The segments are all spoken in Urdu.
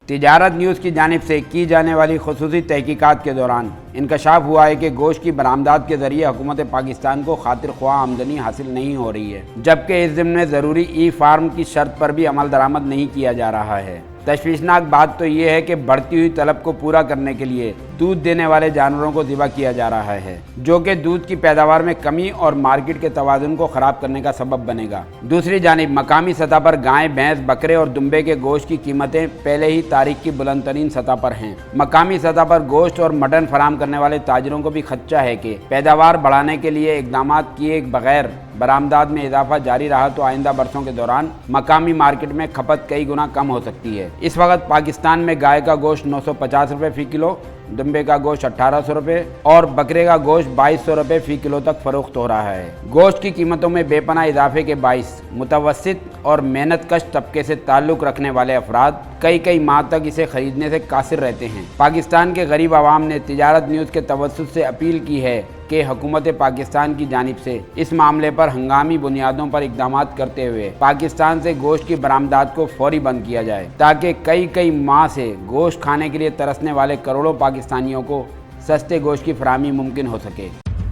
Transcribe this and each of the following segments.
تجارت نیوز کی جانب سے کی جانے والی خصوصی تحقیقات کے دوران انکشاف ہوا ہے کہ گوشت کی برآمدات کے ذریعے حکومت پاکستان کو خاطر خواہ آمدنی حاصل نہیں ہو رہی ہے، جبکہ اس ضمن میں ضروری ای فارم کی شرط پر بھی عمل درآمد نہیں کیا جا رہا ہے۔ تشویشناک بات تو یہ ہے کہ بڑھتی ہوئی طلب کو پورا کرنے کے لیے دودھ دینے والے جانوروں کو ذبح کیا جا رہا ہے، جو کہ دودھ کی پیداوار میں کمی اور مارکیٹ کے توازن کو خراب کرنے کا سبب بنے گا۔ دوسری جانب مقامی سطح پر گائے، بھینس، بکرے اور دمبے کے گوشت کی قیمتیں پہلے ہی تاریخ کی بلند ترین سطح پر ہیں۔ مقامی سطح پر گوشت اور مٹن فراہم کرنے والے تاجروں کو بھی خدشہ ہے کہ پیداوار بڑھانے کے لیے اقدامات کیے بغیر برآمدات میں اضافہ جاری رہا تو آئندہ برسوں کے دوران مقامی مارکیٹ میں کھپت کئی گنا کم ہو سکتی ہے۔ اس وقت پاکستان میں گائے کا گوشت 950 روپے فی کلو، دمبے کا گوشت 1800 روپے اور بکرے کا گوشت 2200 روپے فی کلو تک فروخت ہو رہا ہے۔ گوشت کی قیمتوں میں بے پناہ اضافے کے باعث متوسط اور محنت کش طبقے سے تعلق رکھنے والے افراد کئی ماہ تک اسے خریدنے سے قاصر رہتے ہیں۔ پاکستان کے غریب عوام نے تجارت نیوز کے توسط سے اپیل کی ہے کہ حکومت پاکستان کی جانب سے اس معاملے پر ہنگامی بنیادوں پر اقدامات کرتے ہوئے پاکستان سے گوشت کی برآمدات کو فوری بند کیا جائے، تاکہ کئی ماہ سے گوشت کھانے کے لیے ترسنے والے کروڑوں پاکستانیوں کو سستے گوشت کی فراہمی ممکن ہو سکے۔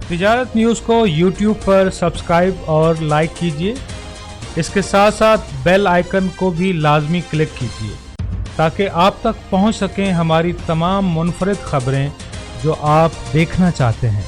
تجارت نیوز کو یوٹیوب پر سبسکرائب اور لائک کیجیے، اس کے ساتھ ساتھ بیل آئیکن کو بھی لازمی کلک کیجیے تاکہ آپ تک پہنچ سکیں ہماری تمام منفرد خبریں جو آپ دیکھنا چاہتے ہیں۔